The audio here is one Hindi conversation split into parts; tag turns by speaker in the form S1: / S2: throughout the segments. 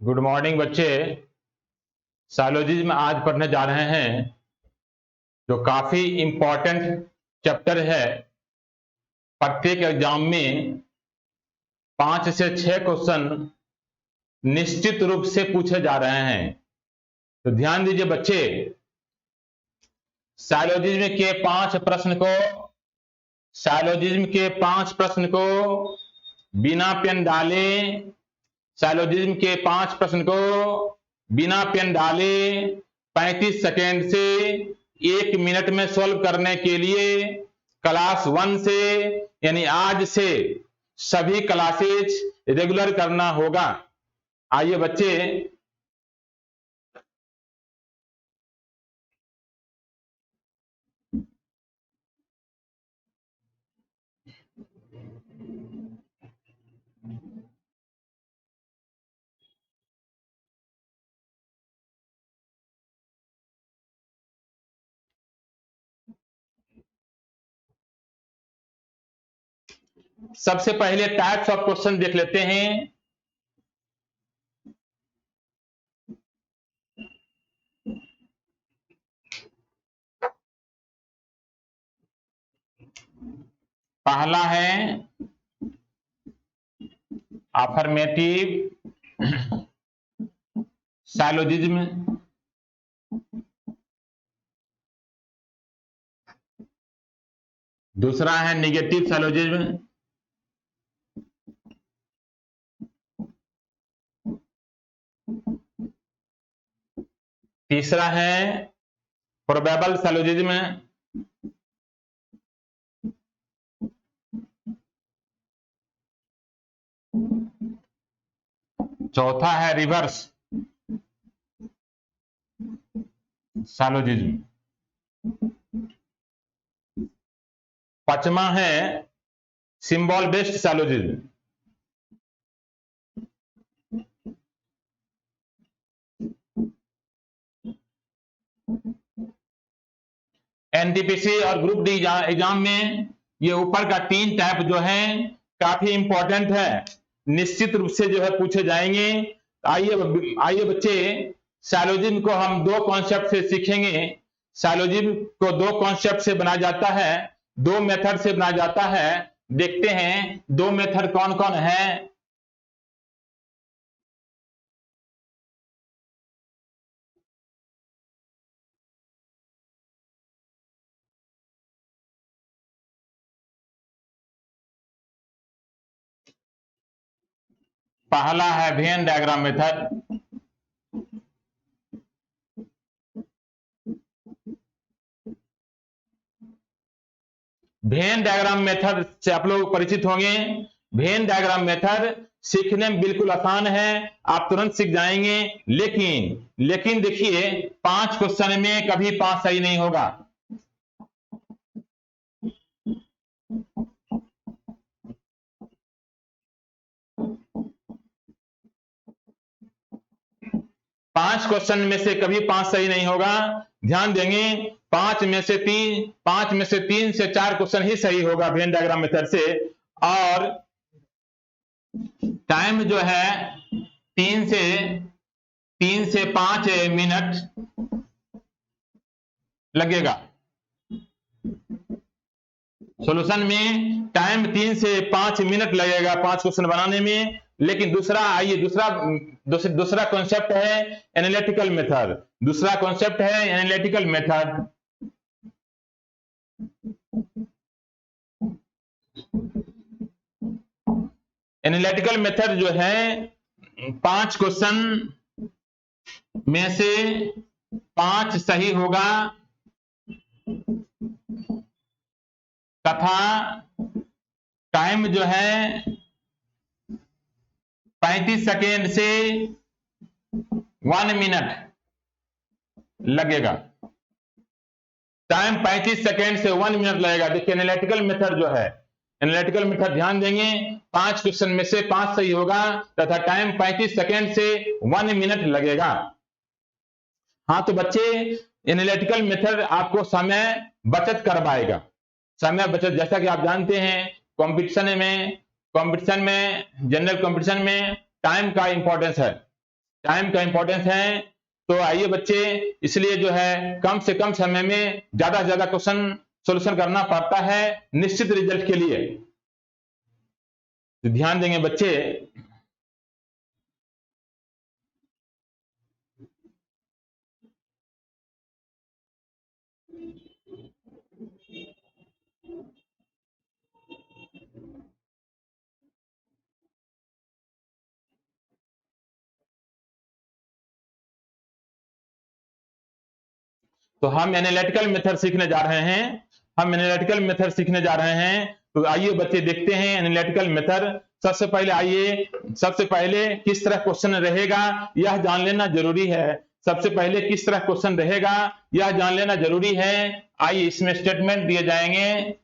S1: गुड मॉर्निंग बच्चे। साइकोलॉजी में आज पढ़ने जा रहे हैं जो काफी इंपॉर्टेंट चैप्टर है। प्रत्येक एग्जाम में 5 से 6 क्वेश्चन निश्चित रूप से पूछे जा रहे हैं। तो ध्यान दीजिए बच्चे, साइकोलॉजी के 5 प्रश्न को बिना पेन डाले, साइकोलॉजी के 5 प्रश्न को बिना पेन डाले 35 सेकेंड से 1 मिनट में सॉल्व करने के लिए क्लास 1 से यानी आज से सभी क्लासेज रेगुलर करना होगा। आइए बच्चे, सबसे पहले टाइप्स ऑफ क्वेश्चन देख लेते हैं। पहला है अफर्मेटिव साइलोजिज्म, दूसरा है निगेटिव साइलोजिज्म, तीसरा है प्रोबेबल साइलोजिज्म, चौथा है रिवर्स साइलोजिज्म, पांचवा है सिंबल बेस्ड साइलोजिज्म। एनटीपीसी और ग्रुप डी एग्जाम में ये ऊपर का 3 टाइप जो है काफी इंपॉर्टेंट है, निश्चित रूप से जो है पूछे जाएंगे। आइए बच्चे, साइलोजिज्म को हम 2 कॉन्सेप्ट से सीखेंगे। साइलोजिज्म को 2 कॉन्सेप्ट से बनाया जाता है, 2 मेथड से बनाया जाता है। देखते हैं 2 मेथड कौन कौन है। पहला है Venn diagram method. Venn diagram method से आप लोग परिचित होंगे। वेन डायग्राम मेथड सीखने में बिल्कुल आसान है, आप तुरंत सीख जाएंगे। लेकिन देखिए 5 क्वेश्चन में कभी 5 सही नहीं होगा। पांच क्वेश्चन में से कभी 5 सही नहीं होगा। ध्यान देंगे, 5 में से 3 से 4 क्वेश्चन ही सही होगा वेन डायग्राम मेथड से। और टाइम जो है 3 से 5 मिनट लगेगा। सॉल्यूशन में टाइम 3 से 5 मिनट लगेगा 5 क्वेश्चन बनाने में। लेकिन दूसरा कॉन्सेप्ट है एनालिटिकल मेथड। दूसरा कॉन्सेप्ट है एनालिटिकल मेथड। एनालिटिकल मेथड जो है 5 क्वेश्चन में से 5 सही होगा तथा टाइम जो है 35 सेकेंड से 1 मिनट लगेगा। टाइम 35 सेकेंड से 1 मिनट लगेगा। देखिए एनालिटिकल मेथड जो है, एनालिटिकल मेथड ध्यान देंगे 5 क्वेश्चन में से 5 सही होगा तथा टाइम 35 सेकेंड से 1 मिनट लगेगा। हाँ तो बच्चे, एनालिटिकल मेथड आपको समय बचत करवाएगा। समय बचत, जैसा कि आप जानते हैं कंपटीशन में जनरल कंपटीशन में टाइम का इंपॉर्टेंस है, टाइम का इंपॉर्टेंस है। तो आइए बच्चे, इसलिए जो है कम से कम समय में ज्यादा से ज्यादा क्वेश्चन सॉल्यूशन करना पड़ता है निश्चित रिजल्ट के लिए। तो ध्यान देंगे बच्चे। तो हम एनालिटिकल मेथड सीखने जा रहे हैं, हम एनालिटिकल मेथड सीखने जा रहे हैं। तो आइए बच्चे देखते हैं एनालिटिकल मेथड। सबसे पहले आइए, सबसे पहले किस तरह क्वेश्चन रहेगा यह जान लेना जरूरी है। सबसे पहले किस तरह क्वेश्चन रहेगा यह जान लेना जरूरी है। आइए इसमें स्टेटमेंट दिए जाएंगे।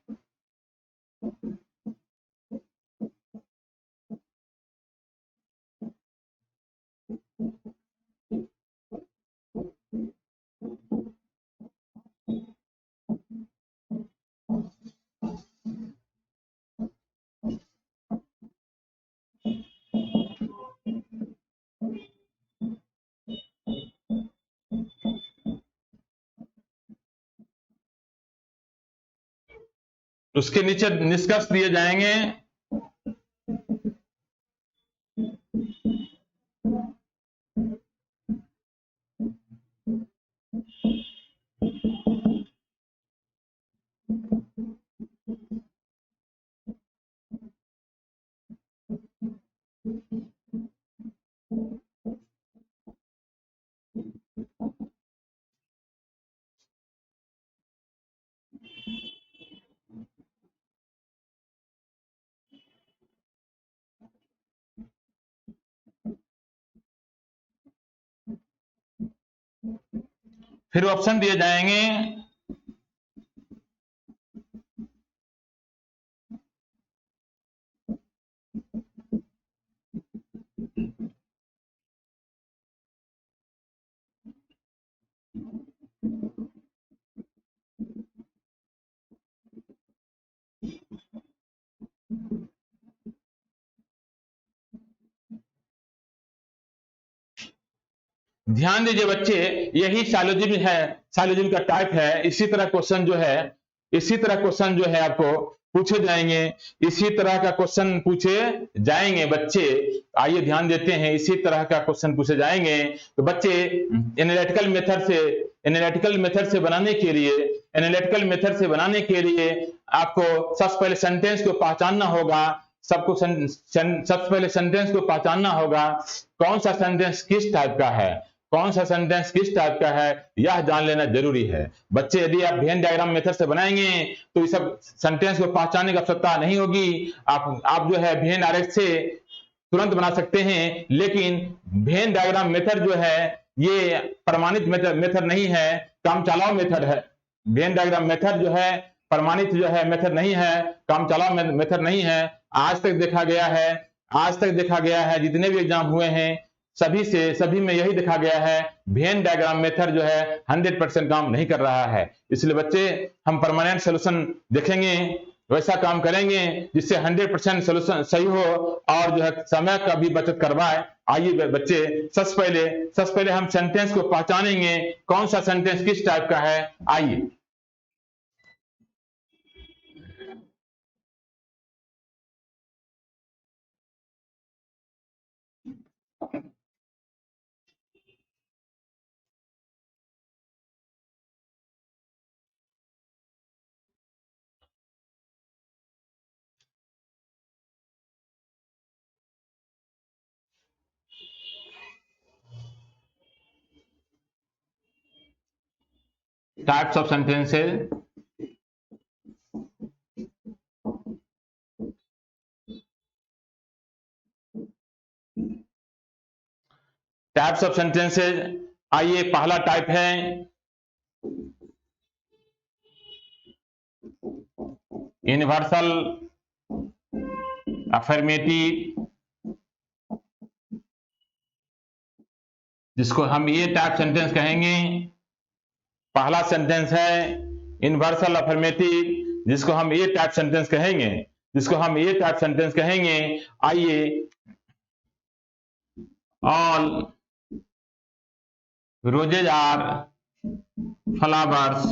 S1: उसके नीचे निष्कर्ष दिए जाएंगे। फिर ऑप्शन दिए जाएंगे। ध्यान दीजिए बच्चे, यही साइलोजिज्म है, साइलोजिज्म का टाइप है। इसी तरह क्वेश्चन जो है, इसी तरह क्वेश्चन जो है आपको पूछे जाएंगे, इसी तरह का क्वेश्चन पूछे जाएंगे बच्चे। आइए ध्यान देते हैं, इसी तरह का क्वेश्चन पूछे जाएंगे। तो बच्चे एनालिटिकल मेथड से, एनालिटिकल मेथड से बनाने के लिए, एनालिटिकल मेथड से बनाने के लिए आपको सबसे पहले सेंटेंस को पहचानना होगा। सबको सबसे पहले सेंटेंस को पहचानना होगा। कौन सा सेंटेंस किस टाइप का है, कौन सा सेंटेंस किस टाइप का है यह जान लेना जरूरी है बच्चे। यदि आप वेन डायग्राम मेथड से बनाएंगे तो ये सब सेंटेंस को पहचानने की आवश्यकता नहीं होगी। आप जो है वेन आरेख से तुरंत बना सकते हैं, लेकिन वेन डायग्राम मेथड जो है ये प्रमाणित मेथड नहीं है, काम चलाओ मेथड है। वेन डायग्राम मेथड जो है प्रमाणित जो है मेथड नहीं है, काम चलाओ मेथड नहीं है। आज तक देखा गया है, आज तक देखा गया है जितने भी एग्जाम हुए हैं सभी में यही देखा गया है, वेन डायग्राम मेथड जो है 100% काम नहीं कर रहा है। इसलिए बच्चे हम परमानेंट सोल्यूशन देखेंगे, वैसा काम करेंगे जिससे 100% सोल्यूशन सही हो और जो है समय का भी बचत करवाए। आइए बच्चे, सबसे पहले हम सेंटेंस को पहचानेंगे, कौन सा सेंटेंस किस टाइप का है। आइए types of sentences. Types of sentences, आइए पहला टाइप है यूनिवर्सल अफर्मेटिव, जिसको हम ये टाइप सेंटेंस कहेंगे। पहला सेंटेंस है यूनिवर्सल अफर्मेटिव, जिसको हम ये टाइप सेंटेंस कहेंगे, जिसको हम ये टाइप सेंटेंस कहेंगे। आइए ऑल रोजेज आर फ्लावर्स,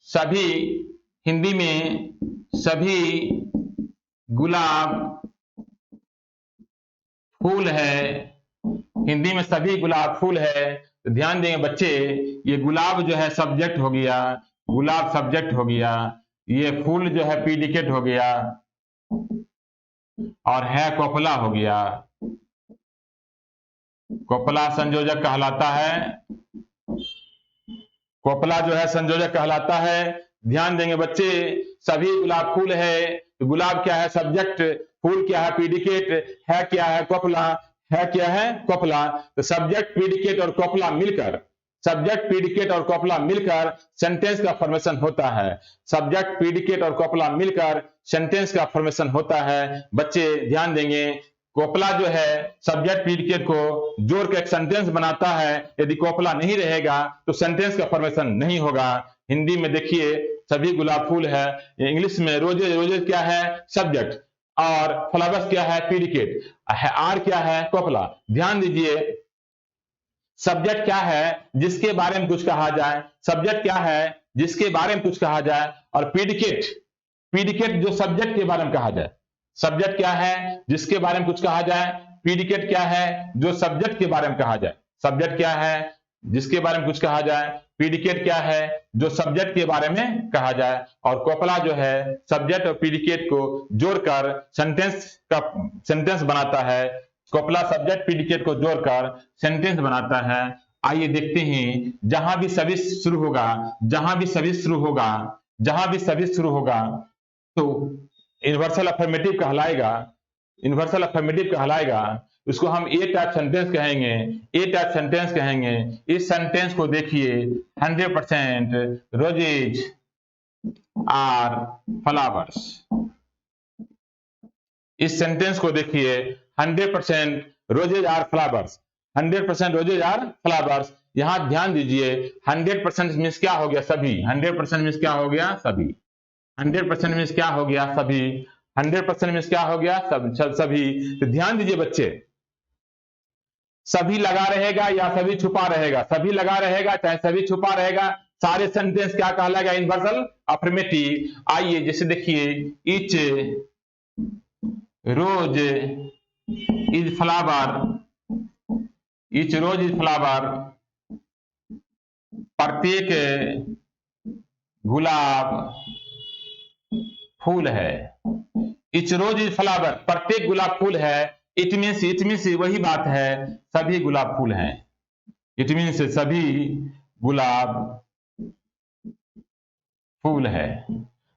S1: सभी, हिंदी में सभी गुलाब फूल है, हिंदी में सभी गुलाब फूल है। तो ध्यान देंगे बच्चे, ये गुलाब जो है सब्जेक्ट हो गया, गुलाब सब्जेक्ट हो गया, ये फूल जो है प्रीडिकेट हो गया, और है कोपला हो गया। कोपला संयोजक कहलाता है, कोपला जो है संयोजक कहलाता है। ध्यान देंगे बच्चे, सभी गुलाब फूल है, तो गुलाब क्या है सब्जेक्ट, फूल क्या है प्रीडिकेट, है क्या है कोपला, है क्या है कोपला। तो सब्जेक्ट प्रीडिकेट और कोपला मिलकर, सब्जेक्ट प्रीडिकेट और कोपला मिलकर सेंटेंस का फॉर्मेशन होता है। सब्जेक्ट प्रीडिकेट और कोपला मिलकर सेंटेंस का फॉर्मेशन होता है। बच्चे ध्यान देंगे, कोपला जो है सब्जेक्ट प्रीडिकेट को जोड़ के एक सेंटेंस बनाता है। यदि कोपला नहीं रहेगा तो सेंटेंस का फॉर्मेशन नहीं होगा। हिंदी में देखिए सभी गुलाब फूल है, इंग्लिश में रोजेज, रोजेज क्या है सब्जेक्ट, और फ्लावर्स क्या है प्रीडिकेट, आर क्या है कोपला। ध्यान दीजिए, सब्जेक्ट क्या है जिसके बारे में कुछ कहा जाए, सब्जेक्ट क्या है जिसके बारे में कुछ कहा जाए, और प्रीडिकेट, प्रीडिकेट जो सब्जेक्ट के बारे में कहा जाए। सब्जेक्ट क्या है जिसके बारे में कुछ कहा जाए, प्रीडिकेट क्या है जो सब्जेक्ट के बारे में कहा जाए। सब्जेक्ट क्या है जिसके बारे में कुछ कहा जाए, प्रीडिकेट क्या है जो सब्जेक्ट के बारे में कहा जाए, और कोपला जो है सब्जेक्ट और प्रीडिकेट को जोड़कर सेंटेंस बनाता है। कोपला सब्जेक्ट प्रीडिकेट को जोड़कर सेंटेंस बनाता है। आइए देखते हैं, जहां भी सभी शुरू होगा, जहां भी सभी शुरू होगा, जहां भी सभी शुरू होगा तो यूनिवर्सल अफर्मेटिव कहलाएगा, यूनिवर्सल अफर्मेटिव कहलाएगा। उसको हम ए टाइप सेंटेंस कहेंगे, ए टाइप सेंटेंस कहेंगे। इस सेंटेंस को देखिए, 100% रोजेज आर फ्लावर्स। इस सेंटेंस को देखिए, 100% roses are flowers, 100% roses are फ्लावर्स। यहां ध्यान दीजिए, 100% मीन्स क्या हो गया सभी, 100% मीन्स क्या हो गया सभी, 100% मीन्स क्या हो गया सभी, 100% मीन्स क्या हो गया सभी। तो ध्यान दीजिए बच्चे, सभी लगा रहेगा या सभी छुपा रहेगा, सभी लगा रहेगा चाहे सभी छुपा रहेगा, सारे सेंटेंस क्या कहलाएगा यूनिवर्सल अफर्मेटिव। आइए जैसे देखिए, each rose is flower, each rose is flower, प्रत्येक गुलाब फूल है। ईच रोज इज फ्लावर, प्रत्येक गुलाब फूल है। इट मीन्स वही बात है, सभी गुलाब फूल हैं। इट मीन्स सभी गुलाब फूल है।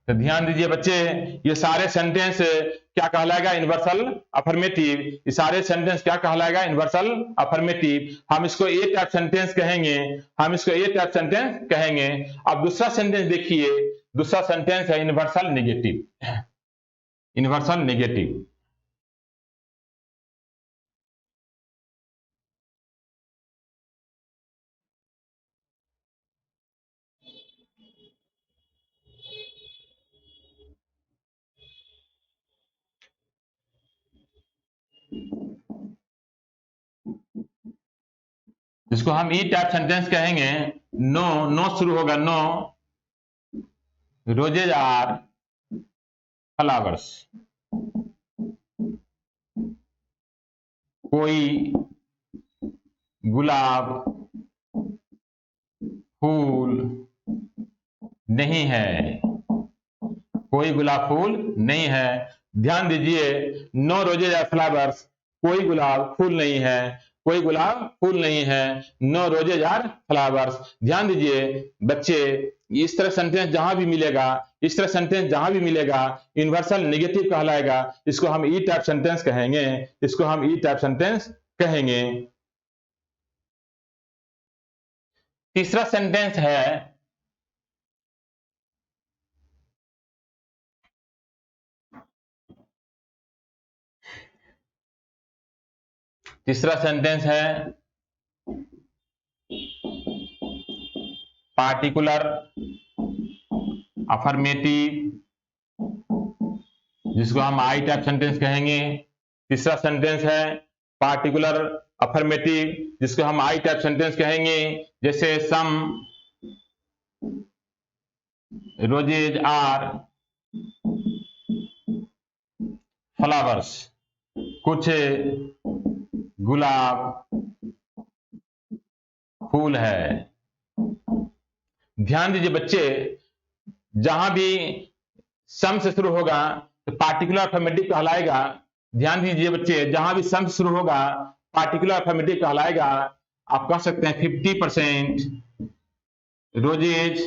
S1: तो ध्यान दीजिए बच्चे, ये सारे सेंटेंस क्या कहलाएगा यूनिवर्सल अफर्मेटिव। ये सारे सेंटेंस क्या कहलाएगा यूनिवर्सल अफर्मेटिव। हम इसको ए टाइप सेंटेंस कहेंगे, हम इसको ए टाइप सेंटेंस कहेंगे। अब दूसरा सेंटेंस देखिए, दूसरा सेंटेंस है यूनिवर्सल नेगेटिव, यूनिवर्सल नेगेटिव। जिसको हम ई टाइप सेंटेंस कहेंगे। नो, नो शुरू होगा, नो रोजेज आर फ्लावर्स, कोई गुलाब फूल नहीं है, कोई गुलाब फूल नहीं है। ध्यान दीजिए, नो रोजेज आर फ्लावर्स, कोई गुलाब फूल नहीं है, कोई गुलाब फूल नहीं है, नो रोजेज आर फ्लावर्स। ध्यान दीजिए बच्चे, इस तरह सेंटेंस जहां भी मिलेगा, इस तरह सेंटेंस जहां भी मिलेगा यूनिवर्सल नेगेटिव कहलाएगा। इसको हम ई टाइप सेंटेंस कहेंगे, इसको हम ई टाइप सेंटेंस कहेंगे। तीसरा सेंटेंस है तीसरा सेंटेंस है पार्टिकुलर अफर्मेटिव जिसको हम आई टाइप सेंटेंस कहेंगे। तीसरा सेंटेंस है पार्टिकुलर अफर्मेटिव, जिसको हम आई टाइप सेंटेंस कहेंगे, जैसे सम रोजेज आर फ्लावर्स, कुछ गुलाब फूल है। ध्यान दीजिए बच्चे, जहां भी सम से शुरू होगा तो पार्टिकुलर अफर्मेटिव कहलाएगा। ध्यान दीजिए बच्चे, जहां भी सम से शुरू होगा पार्टिकुलर अफर्मेटिव कहलाएगा। आप कह सकते हैं 50% रोजेज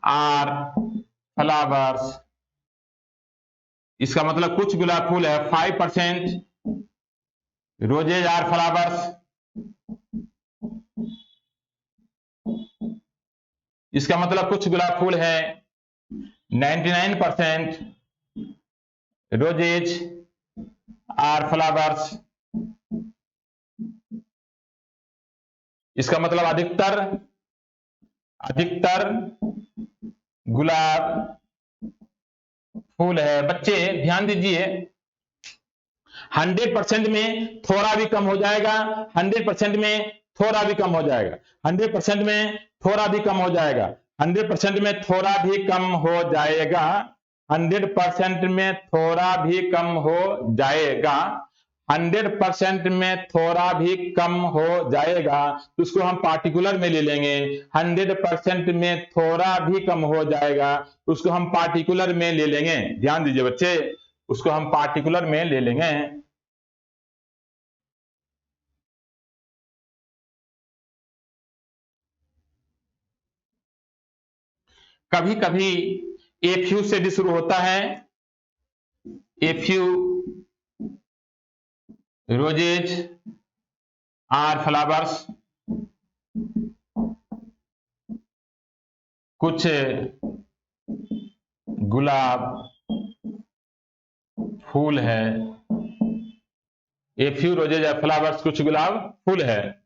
S1: आर फ्लावर्स, इसका मतलब कुछ गुलाब फूल है। 5% रोजेज आर फ्लावर्स, इसका मतलब कुछ गुलाब फूल है। 99% रोजेज आर फ्लावर्स, इसका मतलब अधिकतर गुलाब फूल है। बच्चे ध्यान दीजिए, 100% में थोड़ा भी कम हो जाएगा, 100% में थोड़ा भी कम हो जाएगा, 100% में थोड़ा भी कम हो जाएगा, 100% में थोड़ा भी कम हो जाएगा, 100% में थोड़ा भी कम हो जाएगा, 100% में थोड़ा भी कम हो जाएगा, तो उसको हम पार्टिकुलर में ले लेंगे। 100% में थोड़ा भी कम हो जाएगा, उसको हम पार्टिकुलर में ले लेंगे। ध्यान दीजिए बच्चे, उसको हम पार्टिकुलर में ले लेंगे। कभी कभी ए फ्यू से भी शुरू होता है। A few roses are flowers, कुछ गुलाब फूल है। A few roses are flowers, कुछ गुलाब फूल है।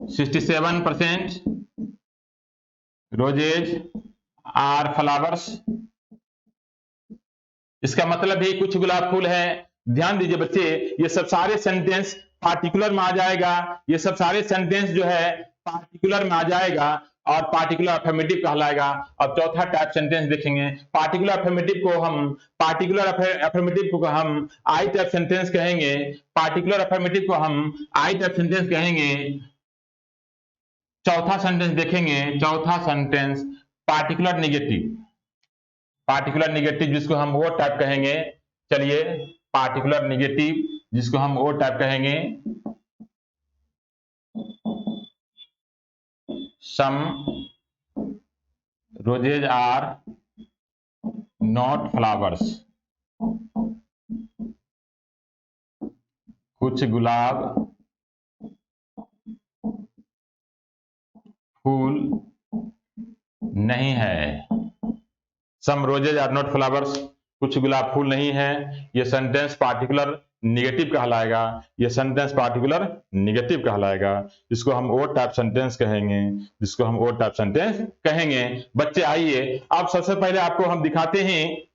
S1: 67% रोजेज आर फ्लावर्स, इसका मतलब भी कुछ गुलाब फूल है। ध्यान दीजिए बच्चे, ये सब सारे सेंटेंस पार्टिकुलर में आ जाएगा। ये सब सारे सेंटेंस जो है पार्टिकुलर में आ जाएगा और पार्टिकुलर अफर्मेटिव कहलाएगा। अब चौथा टाइप सेंटेंस देखेंगे। पार्टिकुलर अफर्मेटिव को हम आई टाइप सेंटेंस कहेंगे। पार्टिकुलर अफर्मेटिव को हम आई टाइप सेंटेंस कहेंगे। चौथा सेंटेंस देखेंगे। चौथा sentence particular negative, particular negative जिसको हम वो टाइप कहेंगे। चलिए, पार्टिकुलर निगेटिव जिसको हम वो टाइप कहेंगे। सम रोजेज आर नॉट फ्लावर्स, कुछ गुलाब फूल नहीं है। सम रोजेज आर नॉट फ्लावर्स, कुछ गुलाब फूल नहीं है। यह सेंटेंस पार्टिकुलर निगेटिव कहलाएगा। यह सेंटेंस पार्टिकुलर निगेटिव कहलाएगा, जिसको हम ओ टाइप सेंटेंस कहेंगे। जिसको हम ओ टाइप सेंटेंस कहेंगे। बच्चे आइए, अब सबसे पहले आपको हम दिखाते हैं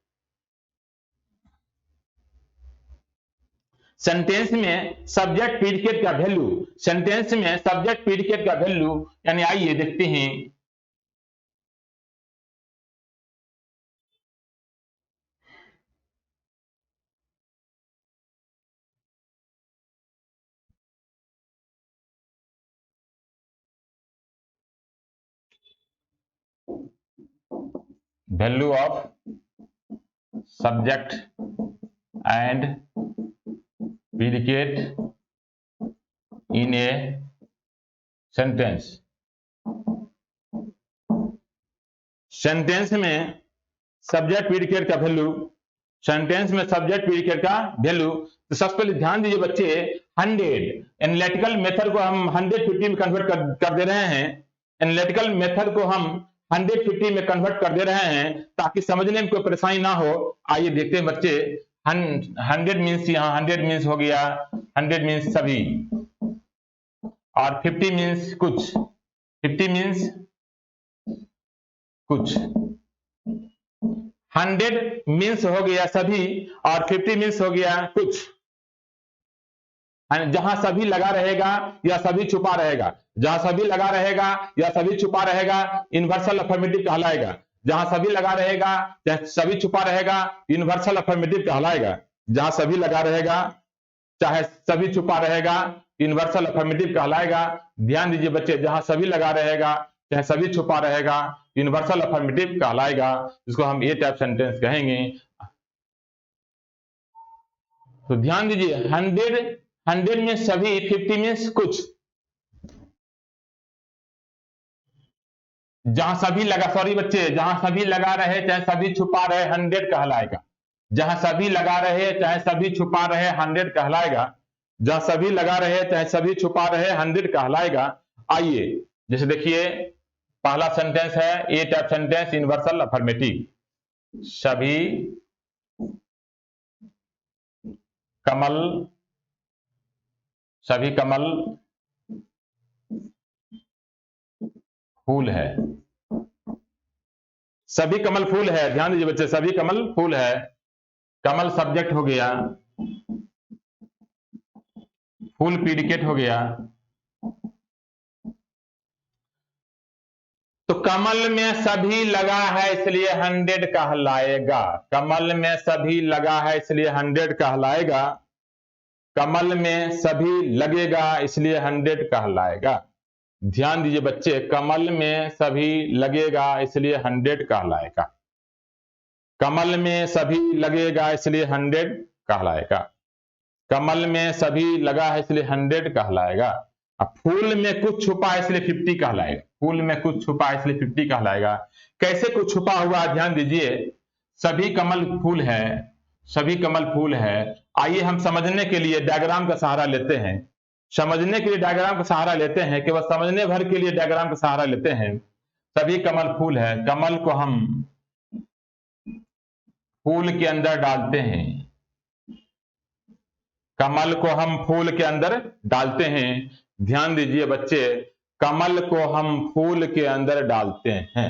S1: सेंटेंस में सब्जेक्ट प्रीडिकेट का वैल्यू। सेंटेंस में सब्जेक्ट प्रीडिकेट का वैल्यू यानी आइए देखते हैं। Value of subject and predicate in a sentence. Sentence में सब्जेक्ट प्रीडिकेट का वैल्यू, सेंटेंस में सब्जेक्ट प्रीडिकेट का वैल्यू। तो सबसे पहले ध्यान दीजिए बच्चे, 100 एनालिटिकल मेथड को हम 150 में कन्वर्ट कर दे रहे हैं। एनालिटिकल मेथड को हम 150 में कन्वर्ट कर दे रहे हैं ताकि समझने में कोई परेशानी ना हो। आइए देखते हैं बच्चे, 100 मीन्स यहाँ 100 मीन्स हो गया, 100 मीन्स सभी, और 50 मीन्स कुछ, 50 मीन्स कुछ, 100 मीन्स हो गया सभी और 50 मीन्स हो गया कुछ। जहां सभी लगा रहेगा या सभी छुपा रहेगा, जहां सभी लगा रहेगा या सभी छुपा रहेगा यूनिवर्सल अफर्मेटिव कहलाएगा। जहां सभी लगा रहेगा चाहे सभी छुपा रहेगा यूनिवर्सल अफर्मेटिव कहलाएगा। जहां सभी लगा रहेगा चाहे सभी छुपा रहेगा यूनिवर्सल अफर्मेटिव कहलाएगा। ध्यान दीजिए बच्चे, जहां सभी लगा रहेगा चाहे सभी छुपा रहेगा यूनिवर्सल अफर्मेटिव कहलाएगा, इसको हम ए टाइप सेंटेंस कहेंगे। तो ध्यान दीजिए 100 में सभी, 50 में कुछ। जहां सभी लगा, सॉरी बच्चे, जहां सभी लगा रहे चाहे सभी छुपा रहे 100 कहलाएगा। जहां सभी लगा रहे चाहे सभी छुपा रहे 100 कहलाएगा। जहां सभी लगा रहे चाहे सभी छुपा रहे 100 कहलाएगा। आइए जैसे देखिए पहला सेंटेंस है ए टाइप सेंटेंस यूनिवर्सल अफर्मेटिव। सभी कमल, सभी कमल फूल है। सभी कमल फूल है। ध्यान दीजिए बच्चे, सभी कमल फूल है। कमल सब्जेक्ट हो गया, फूल प्रीडिकेट हो गया। तो कमल में सभी लगा है इसलिए 100 कहलाएगा। कमल में सभी लगा है इसलिए 100 कहलाएगा। कमल में सभी लगेगा इसलिए 100 कहलाएगा। ध्यान दीजिए बच्चे, कमल में सभी लगेगा इसलिए 100 कहलाएगा। कमल में सभी लगेगा इसलिए 100 कहलाएगा। कमल में सभी लगा है इसलिए 100 कहलाएगा। अब फूल में कुछ छुपा है इसलिए 50 कहलाएगा। फूल में कुछ छुपा है इसलिए 50 कहलाएगा। कैसे कुछ छुपा हुआ, ध्यान दीजिए। सभी कमल फूल है, सभी कमल फूल है। आइए हम समझने के लिए डायग्राम का सहारा लेते हैं। समझने के लिए डायग्राम का सहारा लेते हैं, केवल समझने भर के लिए डायग्राम का सहारा लेते हैं। सभी कमल फूल है, कमल को हम फूल के अंदर डालते हैं। कमल को हम फूल के अंदर डालते हैं। ध्यान दीजिए बच्चे, कमल को हम फूल के अंदर डालते हैं।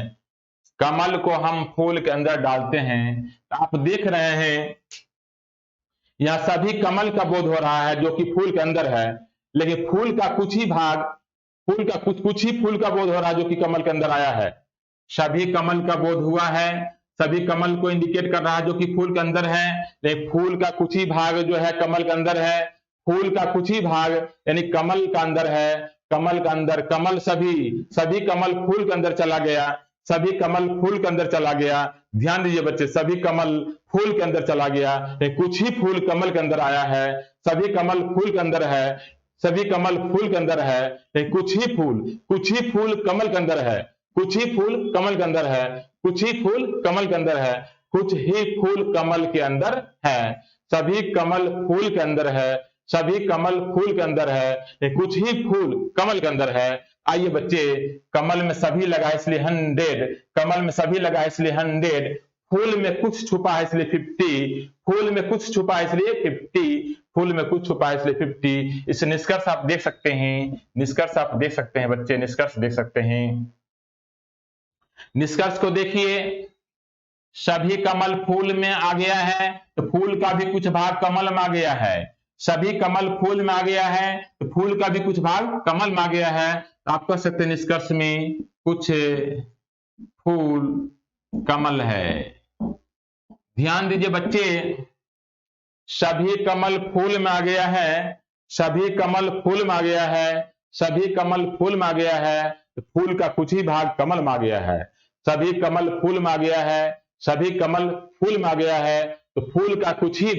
S1: कमल को हम फूल के अंदर डालते हैं। आप देख रहे हैं यहां सभी कमल का बोध हो रहा है जो कि फूल के अंदर है, लेकिन फूल का कुछ ही भाग, फूल का कुछ ही फूल का बोध हो रहा है जो कि कमल के अंदर आया है। सभी कमल का बोध हुआ है, सभी कमल को इंडिकेट कर रहा है जो कि फूल के अंदर है, लेकिन फूल का कुछ ही भाग जो है कमल के अंदर है। फूल का कुछ ही भाग यानी कमल का अंदर है। कमल का अंदर, कमल सभी कमल फूल के अंदर चला गया। सभी कमल फूल के अंदर चला गया। ध्यान दीजिए बच्चे, सभी कमल फूल के अंदर चला गया, कुछ ही फूल कमल के अंदर आया है। सभी कमल फूल के अंदर है, सभी कमल फूल के अंदर है, कुछ ही फूल कमल के अंदर है। कुछ ही फूल कमल के अंदर है। कुछ ही फूल कमल के अंदर है। कुछ ही फूल कमल के अंदर है। सभी कमल फूल के अंदर है। सभी कमल फूल के अंदर है, कुछ ही फूल कमल के अंदर है। आइए बच्चे, कमल में सभी लगा इसलिए 100, कमल में सभी लगा इसलिए 100, फूल में कुछ छुपा है इसलिए 50, फूल में कुछ छुपा है इसलिए 50, फूल में कुछ छुपा है इसलिए 50। इस निष्कर्ष आप देख सकते हैं, निष्कर्ष आप देख सकते हैं बच्चे, निष्कर्ष देख सकते हैं। निष्कर्ष को देखिए, सभी कमल फूल में आ गया है तो फूल का भी कुछ भाग कमल में आ गया है। सभी कमल फूल में आ गया है तो फूल का भी कुछ भाग कमल में आ गया है। तो आप कह सकते हैं निष्कर्ष में कुछ फूल कमल है। ध्यान दीजिए बच्चे, सभी कमल फूल में आ गया है। सभी कमल फूल में आ गया है। सभी कमल फूल में आ गया है तो फूल का कुछ ही भाग कमल में आ गया है। सभी कमल फूल में आ गया है। सभी कमल फूल में आ गया है तो फूल का कुछ ही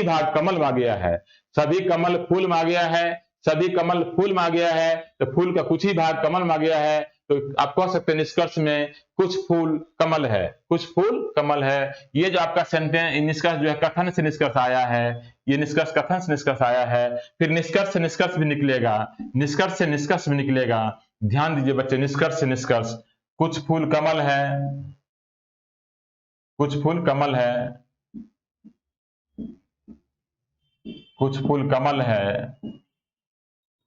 S1: भाग कमल में आ गया है। सभी कमल फूल में आ गया है। सभी कमल फूल में आ गया है तो फूल का कुछ ही भाग कमल में आ गया है। तो आप कह सकते हैं निष्कर्ष में कुछ फूल कमल है, कुछ फूल कमल है। ये जो आपका सेंटेंस निष्कर्ष जो है कथन से निष्कर्ष आया है, ये निष्कर्ष कथन से निष्कर्ष आया है। फिर निष्कर्ष से निष्कर्ष भी निकलेगा, निष्कर्ष से निष्कर्ष भी निकलेगा। ध्यान दीजिए बच्चे, निष्कर्ष से निष्कर्ष, कुछ फूल कमल है, कुछ फूल कमल है, कुछ फूल कमल है,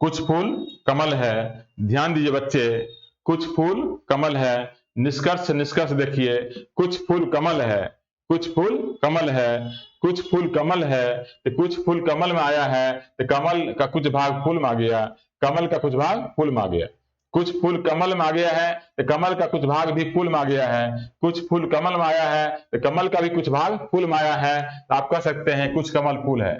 S1: कुछ फूल कमल है। ध्यान दीजिए बच्चे, कुछ फूल कमल है, निष्कर्ष निष्कर्ष देखिए, कुछ फूल कमल है, कुछ फूल कमल है, कुछ फूल कमल है, तो कुछ फूल कमल में आया है, तो कमल का कुछ भाग फूल में आ गया, कमल का कुछ भाग फूल में आ गया। कुछ फूल कमल में आ गया है, तो कमल का कुछ भाग भी फूल में आ गया है। कुछ फूल कमल में आया है, तो कमल का भी कुछ भाग फूल में आया है। तो आप कह सकते हैं कुछ कमल फूल है।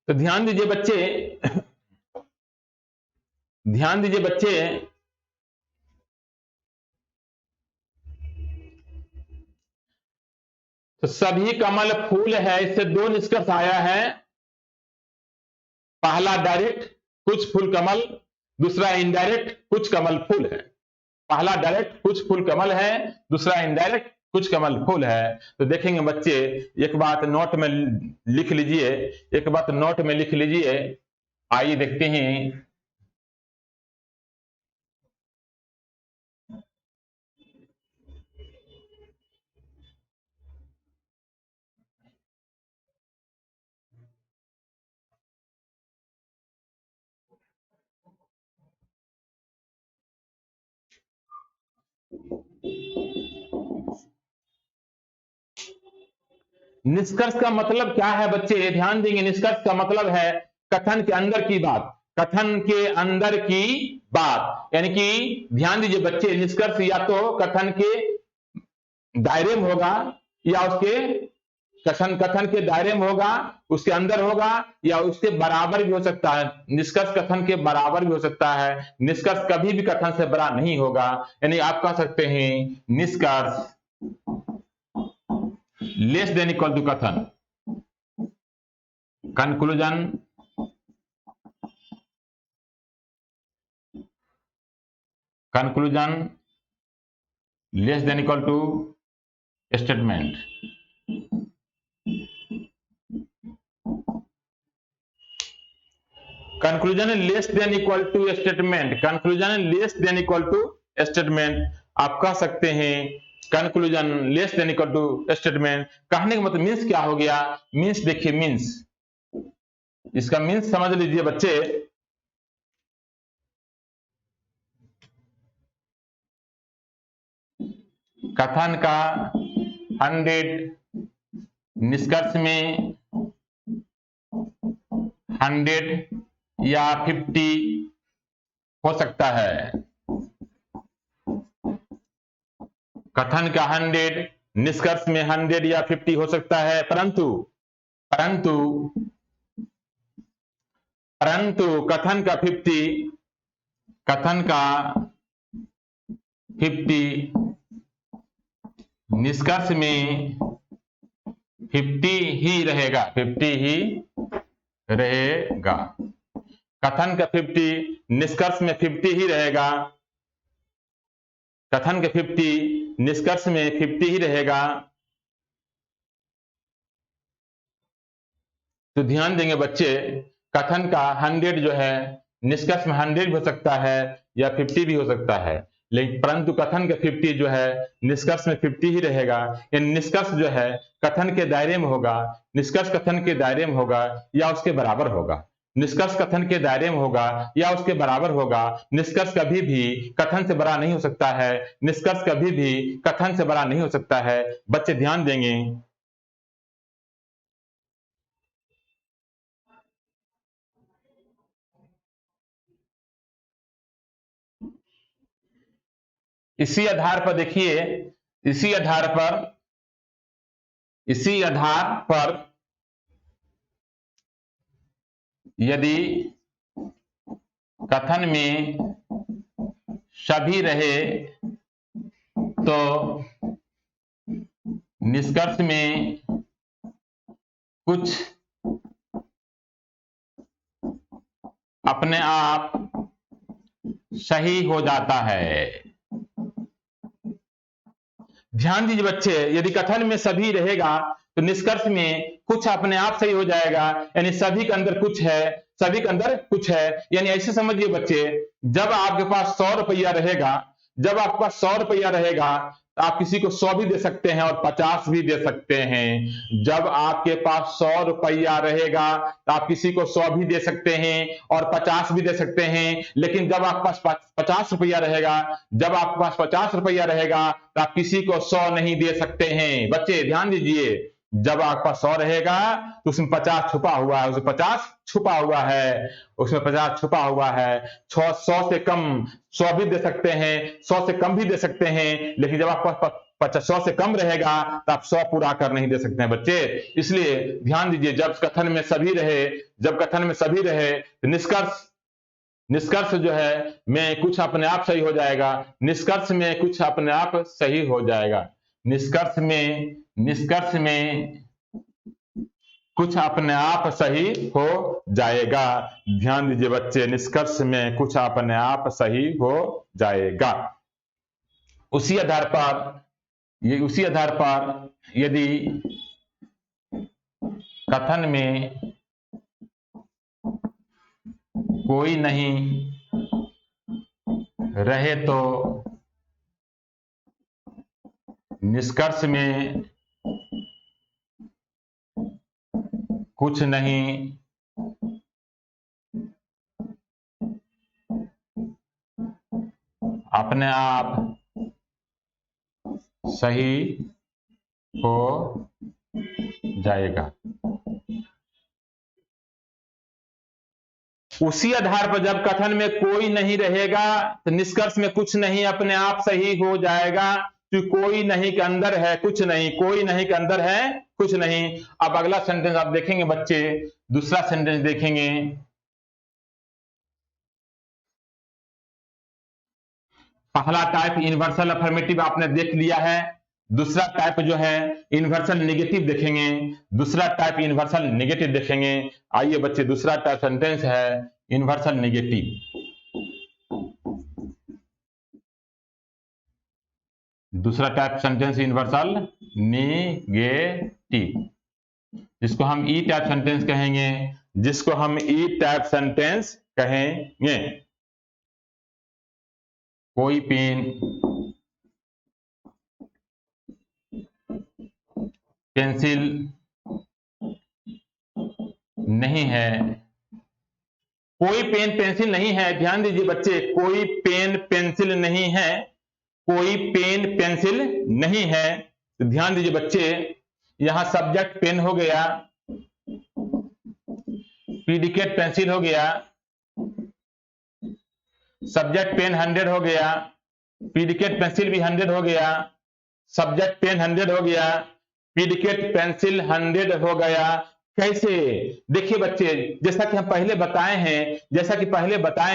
S1: तो ध्यान दीजिए बच्चे, ध्यान दीजिए बच्चे, तो सभी कमल फूल है, इससे दो निष्कर्ष आया है। पहला डायरेक्ट, कुछ फूल कमल, दूसरा इनडायरेक्ट, कुछ कमल फूल है। पहला डायरेक्ट, कुछ फूल कमल है, दूसरा इनडायरेक्ट, कुछ कमल फूल है। तो देखेंगे बच्चे, एक बात नोट में लिख लीजिए, एक बात नोट में लिख लीजिए। आइए देखते हैं। निष्कर्ष का मतलब क्या है बच्चे, ध्यान देंगे। निष्कर्ष का मतलब है कथन के अंदर की बात, कथन के अंदर की बात। यानी कि ध्यान दीजिए बच्चे, निष्कर्ष या तो कथन के दायरे में होगा, या उसके कथन के दायरे में होगा, उसके अंदर होगा, या उसके बराबर भी हो सकता है। निष्कर्ष कथन के बराबर भी हो सकता है। निष्कर्ष कभी भी कथन से बड़ा नहीं होगा। यानी आप कह सकते हैं निष्कर्ष लेस देन इक्वल टू कथन, conclusion conclusion less than equal to statement. Conclusion less than equal to statement, conclusion less than equal to statement. आप कह सकते हैं conclusion less than equal to statement. कहने का मतलब मीन्स क्या हो गया? मीन्स देखिए, मीन्स, इसका मीन्स समझ लीजिए बच्चे। कथन का 100 निष्कर्ष में 100 या 50 हो सकता है। कथन का 100 निष्कर्ष में 100 या 50 हो सकता है, परंतु परंतु परंतु कथन का 50 निष्कर्ष में 50 ही रहेगा, 50 ही रहेगा। कथन का 50 निष्कर्ष में 50 ही रहेगा, कथन का 50 निष्कर्ष में 50 ही रहेगा। तो ध्यान देंगे बच्चे, कथन का 100 जो है निष्कर्ष में 100 भी हो सकता है या 50 भी हो सकता है, लेकिन परंतु कथन का 50 जो है निष्कर्ष में 50 ही रहेगा। यानी निष्कर्ष जो है कथन के दायरे में होगा, निष्कर्ष कथन के दायरे में होगा या उसके बराबर होगा। निष्कर्ष कथन के दायरे में होगा या उसके बराबर होगा। निष्कर्ष कभी भी कथन से बड़ा नहीं हो सकता है, निष्कर्ष कभी भी कथन से बड़ा नहीं हो सकता है। बच्चे ध्यान देंगे, इसी आधार पर देखिए, इसी आधार पर यदि कथन में सभी रहे तो निष्कर्ष में कुछ अपने आप सही हो जाता है। ध्यान दीजिए बच्चे, यदि कथन में सभी रहेगा तो निष्कर्ष में कुछ अपने आप सही हो जाएगा। यानी सभी के अंदर कुछ है, सभी के अंदर कुछ है। यानी ऐसे समझिए बच्चे, जब आपके पास 100 रुपया रहेगा, जब आपके पास 100 रुपया रहेगा, आप किसी को 100 भी दे सकते हैं और 50 भी दे सकते हैं। जब आपके पास 100 रुपया रहेगा तो आप किसी को 100 भी दे सकते हैं और 50 भी दे सकते हैं, लेकिन जब आपके पास 50 रुपया रहेगा, जब आपके पास 50 रुपया रहेगा तो आप किसी को 100 नहीं दे सकते हैं। बच्चे ध्यान दीजिए, जब आपके पास 100 रहेगा तो उसमें 50 छुपा हुआ है, उसमें 50 छुपा हुआ है, उसमें 50 छुपा हुआ है। 100 से कम 100 भी दे सकते हैं, 100 से कम भी दे सकते हैं, लेकिन जब आपके पास 100 से कम रहेगा तो आप 100 पूरा कर नहीं दे सकते हैं बच्चे। इसलिए ध्यान दीजिए, जब कथन में सभी रहे, जब कथन में सभी रहे तो निष्कर्ष जो है में कुछ अपने आप सही हो जाएगा, निष्कर्ष में कुछ अपने आप सही हो जाएगा, निष्कर्ष में कुछ अपने आप सही हो जाएगा। ध्यान दीजिए बच्चे, निष्कर्ष में कुछ अपने आप सही हो जाएगा। उसी आधार पर यदि कथन में कोई नहीं रहे तो निष्कर्ष में कुछ नहीं अपने आप सही हो जाएगा। उसी आधार पर जब कथन में कोई नहीं रहेगा तो निष्कर्ष में कुछ नहीं अपने आप सही हो जाएगा, क्योंकि कोई नहीं के अंदर है कुछ नहीं, कोई नहीं के अंदर है कुछ नहीं। अब अगला सेंटेंस आप देखेंगे बच्चे, दूसरा सेंटेंस देखेंगे, पहला टाइप यूनिवर्सल अफर्मेटिव आपने देख लिया है, दूसरा टाइप जो है यूनिवर्सल नेगेटिव देखेंगे, दूसरा टाइप यूनिवर्सल नेगेटिव देखेंगे। आइए बच्चे, दूसरा टाइप सेंटेंस है यूनिवर्सल नेगेटिव। दूसरा टाइप सेंटेंस यूनिवर्सल नेगेटिव, जिसको हम ई टाइप सेंटेंस कहेंगे, जिसको हम ई टाइप सेंटेंस कहेंगे। कोई पेन पेंसिल नहीं है, कोई पेन पेंसिल नहीं है। ध्यान दीजिए बच्चे, कोई पेन पेंसिल नहीं है, कोई पेन पेंसिल नहीं है। तो ध्यान दीजिए बच्चे, यहां सब्जेक्ट पेन हो गया, प्रीडिकेट पेंसिल हो गया, सब्जेक्ट पेन 100 हो गया, प्रीडिकेट पेंसिल भी 100 हो गया, सब्जेक्ट पेन 100 हो गया, प्रीडिकेट पेंसिल 100 हो गया। कैसे? देखिए बच्चे, जैसा कि हम पहले बताए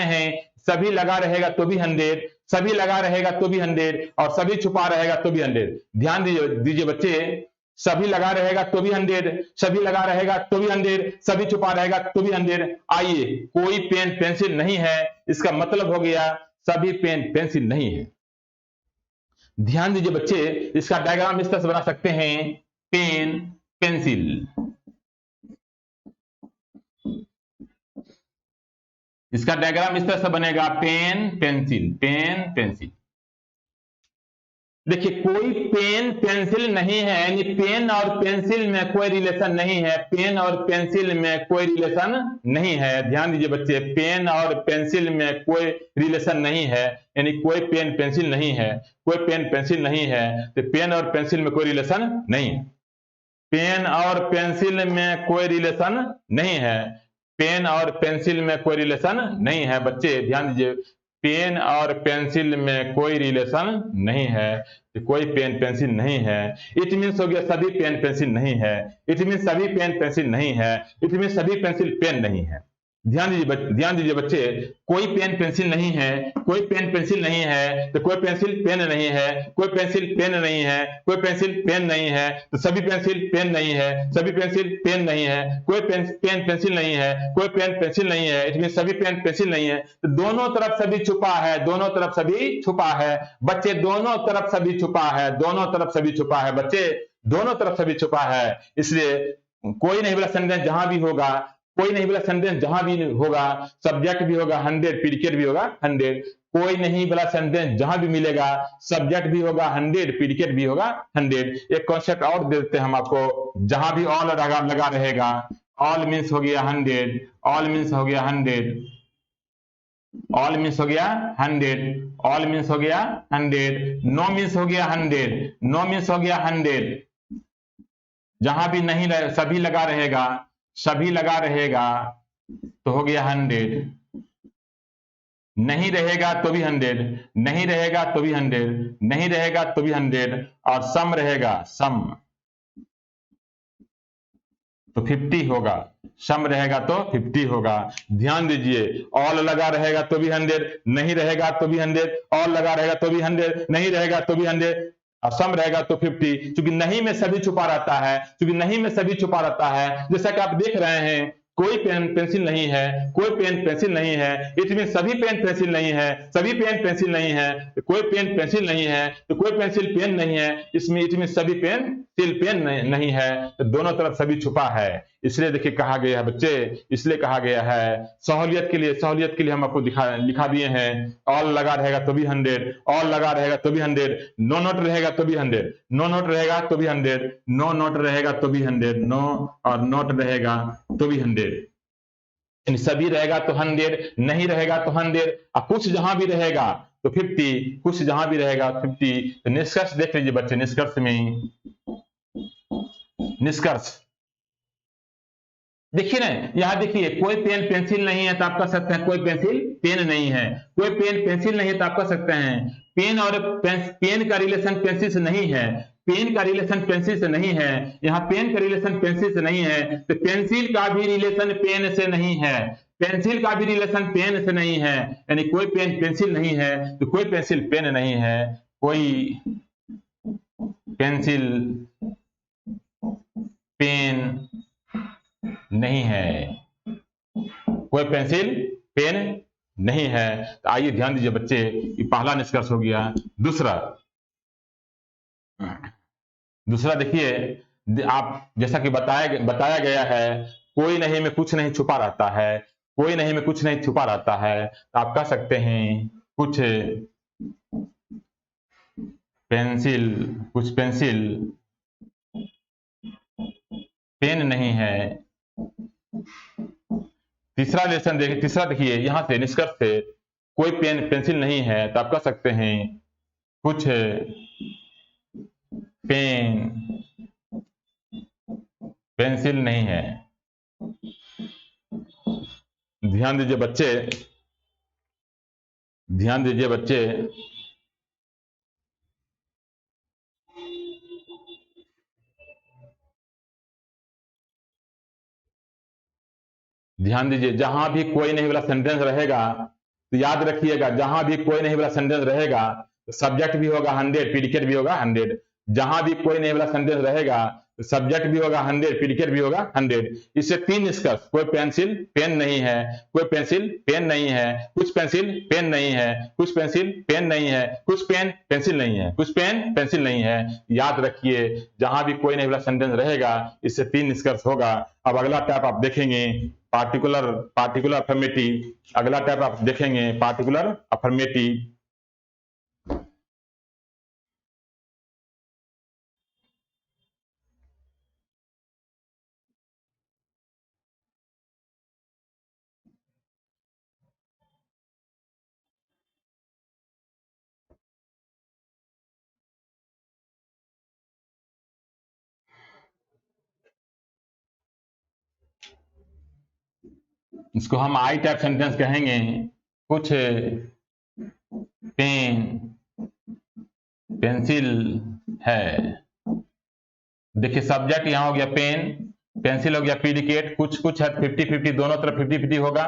S1: हैं, सभी लगा रहेगा तो भी 100, सभी लगा रहेगा तो भी 100 और सभी छुपा रहेगा तो भी 100। ध्यान दीजिए बच्चे, सभी लगा रहेगा तो भी 100, सभी लगा रहेगा तो भी 100, सभी छुपा रहेगा तो भी 100। आइए, कोई पेन पेंसिल नहीं है, इसका मतलब हो गया सभी पेन पेंसिल नहीं है। ध्यान दीजिए बच्चे, इसका डायग्राम इस तरह से बना सकते हैं, पेन पेंसिल, इसका डायग्राम इस तरह से बनेगा, पेन पेंसिल, पेन पेंसिल। देखिए, कोई पेन पेंसिल नहीं है, यानी पेन और पेंसिल में कोई रिलेशन नहीं है, पेन और पेंसिल में कोई रिलेशन नहीं है। ध्यान दीजिए बच्चे, पेन और पेंसिल में कोई रिलेशन नहीं है, यानी कोई पेन पेंसिल नहीं है, कोई पेन पेंसिल नहीं है, तो पेन और पेंसिल में कोई रिलेशन नहीं है, पेन और पेंसिल में कोई रिलेशन नहीं है, पेन और पेंसिल में कोई रिलेशन नहीं है। बच्चे ध्यान दीजिए, पेन और पेंसिल में कोई रिलेशन नहीं है, कोई पेन पेंसिल नहीं है। इट मीन्स हो गया सभी पेन पेंसिल नहीं है, इट मीन्स सभी पेन पेंसिल नहीं है, इट मीन्स सभी पेंसिल पेन नहीं है। ध्यान दीजिए बच्चे, कोई पेन पेंसिल नहीं है, कोई पेन पेंसिल नहीं है, तो कोई पेंसिल पेन नहीं है, कोई पेंसिल पेन नहीं है, कोई पेंसिल पेन नहीं है, तो सभी पेंसिल पेन नहीं है, सभी पेंसिल पेन नहीं है, कोई पेन पेंसिल नहीं है, कोई पेन पेंसिल नहीं है, इट मींस सभी पेन पेंसिल नहीं है। तो दोनों तरफ सभी छुपा है, दोनों तरफ सभी छुपा है बच्चे, दोनों तरफ सभी छुपा है, दोनों तरफ सभी छुपा है बच्चे, दोनों तरफ सभी छुपा है। इसलिए कोई नहीं बोला सेंटेंस जहां भी होगा, कोई नहीं बोला सेंटेंस जहां भी होगा, सब्जेक्ट भी होगा 100, प्रीडिकेट भी होगा 100, कोई नहीं वाला सेंटेंस जहां भी मिलेगा सब्जेक्ट भी होगा 100, प्रीडिकेट भी होगा 100। एक कॉन्सेप्ट और देते हैं हम आपको, जहां भी ऑल लगा रहेगा, ऑल मीन्स हो गया 100, ऑल मीन्स हो गया 100, ऑल मीन्स हो गया 100, ऑल मीन्स हो गया 100, नो मीन्स हो गया 100, नो मीन्स हो गया 100। जहां भी नहीं सभी लगा रहेगा, सभी लगा रहेगा तो हो गया 100, नहीं रहेगा तो भी 100, नहीं रहेगा तो भी 100, नहीं रहेगा तो भी 100, और सम रहेगा, सम तो 50 होगा, सम रहेगा तो 50 होगा। ध्यान दीजिए, ऑल लगा रहेगा तो भी 100, नहीं रहेगा तो भी 100, ऑल लगा रहेगा तो भी 100, नहीं रहेगा तो भी 100, और सम रहेगा तो 50। क्योंकि नहीं में सभी छुपा रहता है, क्योंकि नहीं में सभी छुपा रहता है। जैसा कि आप देख रहे हैं, कोई पेन पेंसिल नहीं है, कोई पेन पेंसिल नहीं है, इट मीन सभी पेन पेंसिल नहीं है, सभी पेन पेंसिल नहीं है, तो कोई पेन पेंसिल नहीं है तो कोई पेंसिल पेन नहीं है, इसमें इट मीन सभी पेन पेन नहीं है, तो दोनों तरफ सभी छुपा है। इसलिए देखिए कहा गया है बच्चे, इसलिए कहा गया है सहूलियत के लिए हम आपको लिखा दिए हैं, ऑल लगा रहेगा तो भी 100, ऑल लगा रहेगा तो भी 100, नो नोट रहेगा तो भी 100, नो नोट रहेगा तो भी 100, नो नोट रहेगा तो भी 100, नो और नोट रहेगा तो भी 100, सभी रहेगा तो 100, नहीं रहेगा तो 100, और कुछ जहां भी रहेगा तो 50, कुछ जहां भी रहेगा 50। तो निष्कर्ष देख लीजिए बच्चे, निष्कर्ष में, निष्कर्ष देखिए ना, यहां देखिए कोई पेन पेंसिल नहीं है तो आप कह सकते हैं कोई पेंसिल पेन नहीं है, कोई पेन पेंसिल नहीं है तो आप कह सकते हैं पेन और पेन का रिलेशन पेंसिल से नहीं है, पेन का रिलेशन पेंसिल से नहीं है, यहाँ पेन का रिलेशन पेंसिल से नहीं है, तो पेंसिल का भी रिलेशन पेन से नहीं है, पेंसिल का भी रिलेशन पेन से नहीं है, यानी कोई पेन पेंसिल नहीं है तो कोई पेंसिल पेन नहीं है, कोई पेंसिल पेन नहीं है, कोई पेंसिल पेन नहीं है। तो आइए ध्यान दीजिए बच्चे, ये पहला निष्कर्ष हो गया। दूसरा देखिए, आप जैसा कि बताया गया है, कोई नहीं में कुछ नहीं छुपा रहता है, कोई नहीं में कुछ नहीं छुपा रहता है, तो आप कह सकते हैं कुछ पेंसिल पेन नहीं है। तीसरा देखिए यहां से निष्कर्ष से, कोई पेन पेंसिल नहीं है तो आप कह सकते हैं कुछ पेन पेंसिल नहीं है। ध्यान दीजिए बच्चे, ध्यान दीजिए बच्चे, ध्यान दीजिए, जहां भी कोई नहीं वाला सेंटेंस रहेगा तो याद रखिएगा, जहां भी कोई नहीं वाला सेंटेंस रहेगा तो सब्जेक्ट भी होगा 100, प्रीडिकेट भी होगा 100। जहां भी कोई नहीं वाला सेंटेंस रहेगा तो सब्जेक्ट भी होगा 100, प्रीडिकेट भी होगा 100। इससे 3 निष्कर्ष, कोई पेंसिल पेन नहीं है, कोई पेंसिल पेन नहीं है, कुछ पेंसिल पेन नहीं है, कुछ पेंसिल पेन नहीं है, कुछ पेन पेंसिल नहीं है, कुछ पेन पेंसिल नहीं है। याद रखिए, जहां भी कोई नहीं वाला सेंटेंस रहेगा इससे 3 निष्कर्ष होगा। अब अगला टाइप आप देखेंगे पार्टिकुलर अफर्मेटिव। अगला टाइप आप देखेंगे पार्टिकुलर अफर्मेटिव। इसको हम आई टाइप सेंटेंस कहेंगे। कुछ पेंसिल है, देखिए सब्जेक्ट यहां हो गया पेन, पेंसिल हो गया प्रीडिकेट, कुछ है 50-50, दोनों तरफ 50-50 होगा।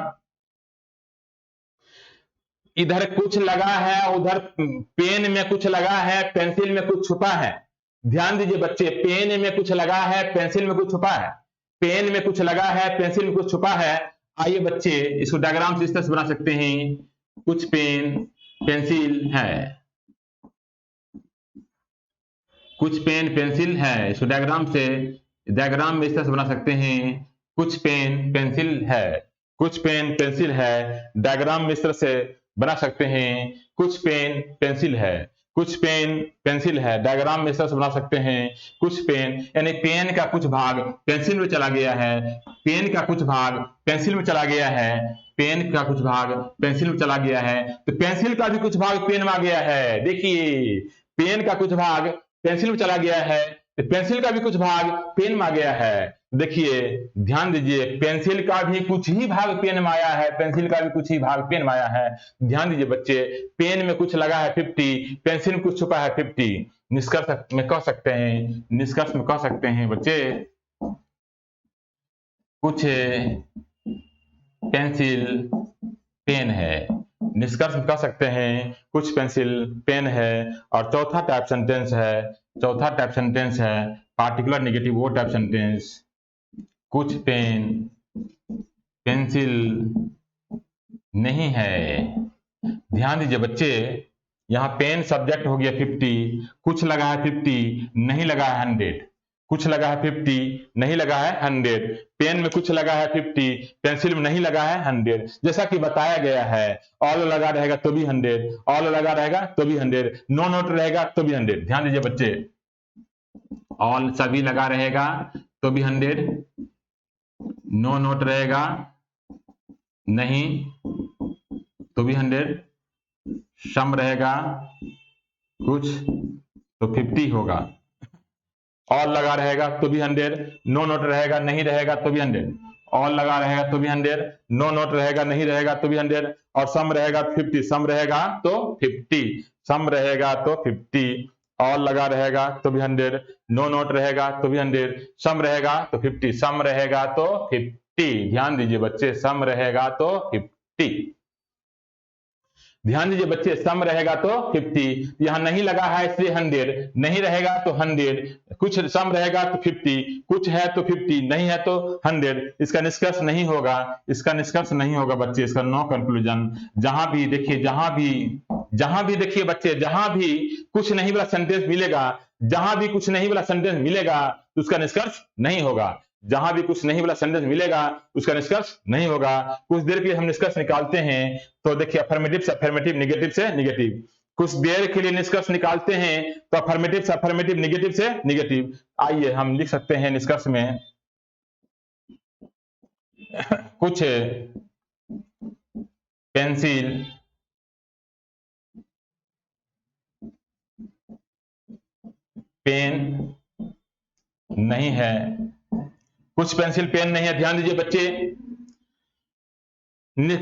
S1: इधर कुछ लगा है, उधर पेन में कुछ लगा है, पेंसिल में कुछ छुपा है। ध्यान दीजिए बच्चे, पेन में कुछ लगा है, पेंसिल में कुछ छुपा है, पेन में कुछ लगा है, पेंसिल में कुछ छुपा है। आइए बच्चे, इसको डायग्राम से इस तरह से बना सकते हैं, कुछ पेन पेंसिल है, कुछ पेन पेंसिल है। इसको डायग्राम में इस तरह से बना सकते हैं, कुछ पेन पेंसिल है, कुछ पेन पेंसिल है। डायग्राम में इस तरह से बना सकते हैं। कुछ पेन पेंसिल है, कुछ पेन पेंसिल है, डायग्राम में इस तरह से बना सकते हैं। कुछ पेन यानी पेन का कुछ भाग पेंसिल में चला गया है, पेन का कुछ भाग पेंसिल में चला गया है, पेन का कुछ भाग पेंसिल में चला गया है, तो पेंसिल का भी कुछ भाग पेन में आ गया है। देखिए, पेन का कुछ भाग पेंसिल में चला गया है, तो पेंसिल का भी कुछ भाग पेन में आ गया है। देखिए, ध्यान दीजिए, पेंसिल का भी कुछ ही भाग पेन में आया है, पेंसिल का भी कुछ ही भाग पेन में आया है। ध्यान दीजिए बच्चे, पेन में कुछ लगा है 50, पेंसिल में कुछ छुपा है 50। निष्कर्ष में कह सकते हैं, निष्कर्ष में कह सकते हैं बच्चे, कुछ पेंसिल पेन है। निष्कर्ष में कह सकते हैं कुछ पेंसिल पेन है। और चौथा टाइप सेंटेंस है, चौथा टाइप सेंटेंस है पार्टिकुलर नेगेटिव वो टाइप सेंटेंस, कुछ पेन पेंसिल नहीं है। ध्यान दीजिए बच्चे, यहाँ पेन सब्जेक्ट हो गया 50, कुछ लगा है 50, नहीं लगा है 100, कुछ लगा है 50, नहीं लगा है 100, पेन में कुछ लगा है 50, पेंसिल में नहीं लगा है 100। जैसा कि बताया गया है, ऑल लगा रहेगा तो भी 100, ऑल लगा रहेगा तो भी 100, नो नोट रहेगा तो भी 100। ध्यान दीजिए बच्चे, ऑल सभी लगा रहेगा तो भी 100, नो नोट रहेगा नहीं तो भी 100, सम रहेगा कुछ तो 50 होगा, ऑल लगा रहेगा तो भी 100, नो नोट रहेगा नहीं रहेगा तो भी 100, ऑल लगा रहेगा तो भी 100, नो नोट रहेगा नहीं रहेगा तो भी 100, और सम रहेगा 50, सम रहेगा तो 50, सम रहेगा तो 50, ऑल लगा रहेगा तो भी 100, नो नोट रहेगा तो भी 100, सम रहेगा तो 50, सम रहेगा तो 50। ध्यान दीजिए बच्चे, सम रहेगा तो 50। ध्यान दीजिए बच्चे, सम रहेगा तो 50, यहां नहीं लगा है इसलिए 100, नहीं रहेगा तो 100, कुछ सम रहेगा तो 50, कुछ है तो 50, नहीं है तो 100। इसका निष्कर्ष नहीं होगा, इसका निष्कर्ष नहीं होगा बच्चे, इसका नो कंक्लूजन। जहां भी देखिए, जहां भी देखिए बच्चे, जहां भी कुछ नहीं वाला सेंटेंस मिलेगा, जहां भी कुछ नहीं वाला सेंटेंस मिलेगा तो उसका निष्कर्ष नहीं होगा। जहां भी कुछ नहीं वाला सेंटेंस मिलेगा उसका निष्कर्ष नहीं होगा। कुछ देर के लिए हम निष्कर्ष निकालते हैं, तो देखिए, अफर्मेटिव से अफर्मेटिव, नेगेटिव से नेगेटिव। कुछ देर के लिए निष्कर्ष निकालते हैं तो अफर्मेटिव से अफर्मेटिव, नेगेटिव से नेगेटिव। आइए हम लिख सकते हैं निष्कर्ष में, कुछ पेंसिल पेन नहीं है, कुछ पेंसिल पेन नहीं है। ध्यान दीजिए बच्चे,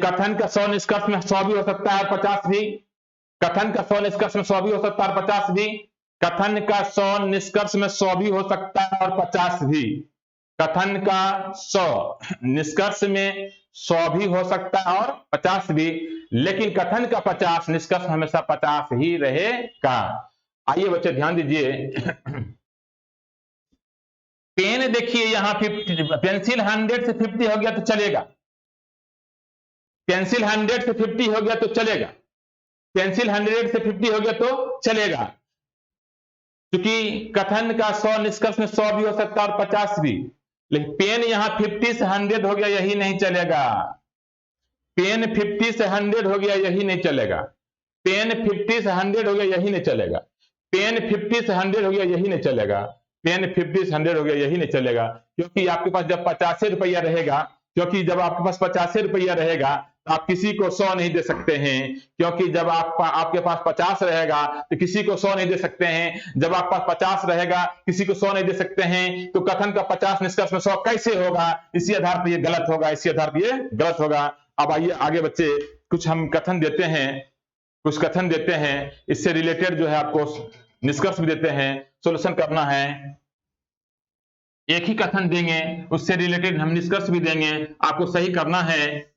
S1: कथन का 100 निष्कर्ष में 100 भी हो सकता है और 50 भी। कथन का 100 निष्कर्ष में 100 भी हो सकता है और 50 भी। कथन का 100 निष्कर्ष में 100 भी हो सकता है और 50 भी। कथन का 100 निष्कर्ष में 100 भी हो सकता है और 50 भी, लेकिन कथन का 50 निष्कर्ष हमेशा 50 ही रहेगा। आइए बच्चे ध्यान दीजिए, पेन देखिए यहां 50, पेंसिल 100 से 50 हो गया तो चलेगा, पेंसिल 100 से 50 हो गया तो चलेगा, पेंसिल 100 से 50 हो गया तो चलेगा, क्योंकि कथन का 100 निष्कर्ष में 100 भी हो सकता है और 50 भी। लेकिन पेन यहां 50 से 100 हो गया, यही नहीं चलेगा। पेन 50 से 100 हो गया, यही नहीं चलेगा। पेन 50 से 100 हो गया, यही नहीं चलेगा। पेन 50 से 100 हो गया, यही नहीं चलेगा। पेन 50 से 100 हो गया, यही नहीं चलेगा, क्योंकि आपके पास जब 50 रुपया रहेगा, क्योंकि जब आपके पास 50 रुपया रहेगा तो आप किसी को 100 नहीं दे सकते हैं, क्योंकि जब आपके पास 50 रहेगा तो किसी को 100 नहीं दे सकते हैं। जब आपके पास 50 रहेगा किसी को 100 नहीं दे सकते हैं, तो कथन का 50 निष्कर्ष में 100 कैसे होगा? इसी आधार पर यह गलत होगा, इसी आधार पर यह गलत होगा। अब आइए आगे बच्चे, कुछ हम कथन देते हैं, कुछ कथन देते हैं, इससे रिलेटेड जो है आपको निष्कर्ष भी देते हैं, सोल्यूशन करना है। एक ही कथन देंगे, उससे रिलेटेड हम निष्कर्ष भी देंगे, आपको सही करना है।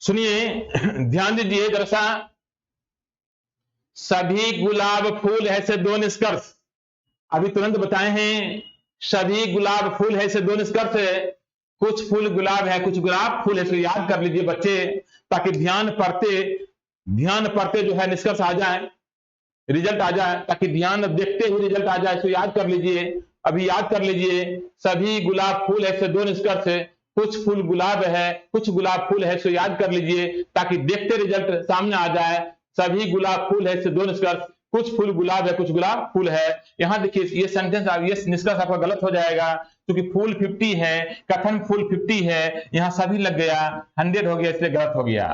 S1: सुनिए ध्यान दीजिए जरा सा, सभी गुलाब फूल है से 2 निष्कर्ष अभी तुरंत बताए हैं। सभी गुलाब फूल है से 2 निष्कर्ष है। कुछ फूल गुलाब है, कुछ गुलाब फूल है। तो याद कर लीजिए बच्चे, ताकि ध्यान पढ़ते जो है निष्कर्ष आ जाए, रिजल्ट आ जाए, ताकि ध्यान देखते ही रिजल्ट आ जाए। तो याद कर लीजिए, अभी याद कर लीजिए, सभी गुलाब फूल है से 2 निष्कर्ष है। कुछ फूल गुलाब है, कुछ गुलाब फूल है। सो याद कर लीजिए ताकि देखते रिजल्ट सामने आ जाए। सभी गुलाब फूल है से 2 निष्कर्ष, कुछ फूल गुलाब है, कुछ गुलाब फूल है। यहां देखिए ये सेंटेंस, ये निष्कर्ष आपका गलत हो जाएगा, क्योंकि फूल 50 है, कथन फूल 50 है, यहां सभी लग गया, 100 हो गया, इसलिए गलत हो गया।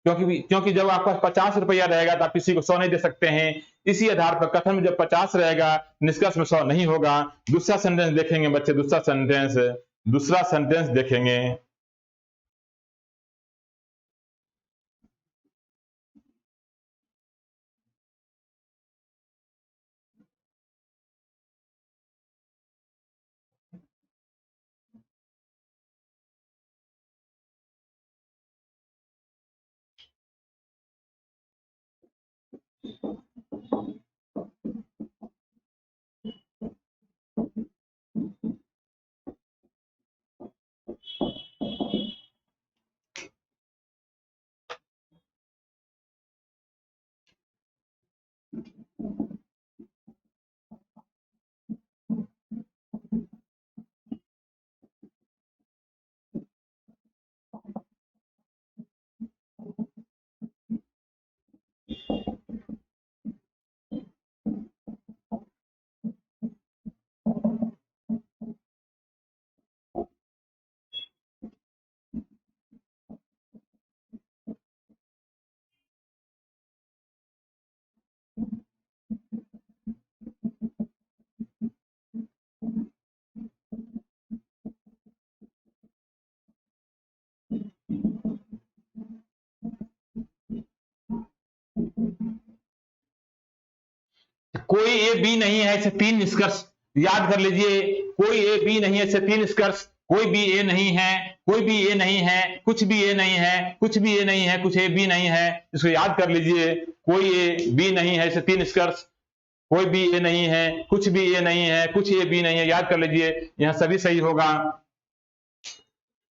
S1: क्योंकि जब आपके पास 50 रुपया रहेगा तो आप किसी को 100 नहीं दे सकते हैं। इसी आधार पर कथन में जब 50 रहेगा, निष्कर्ष में 100 नहीं होगा। दूसरा सेंटेंस देखेंगे बच्चे, दूसरा सेंटेंस देखेंगे। कोई ए बी नहीं है, ऐसे 3 निष्कर्ष याद कर लीजिए। कोई ए बी नहीं है, ऐसे 3 निष्कर्ष। कोई भी ए नहीं है, कोई भी ए नहीं है, कुछ भी ए नहीं है, कुछ भी ए नहीं है, कुछ ए बी नहीं है। इसको याद कर लीजिए, कोई ए बी नहीं है, ऐसे 3 निष्कर्ष। कोई भी ए नहीं है, कुछ भी ए नहीं है, कुछ ए बी नहीं है। याद कर लीजिए, यहां सभी सही होगा।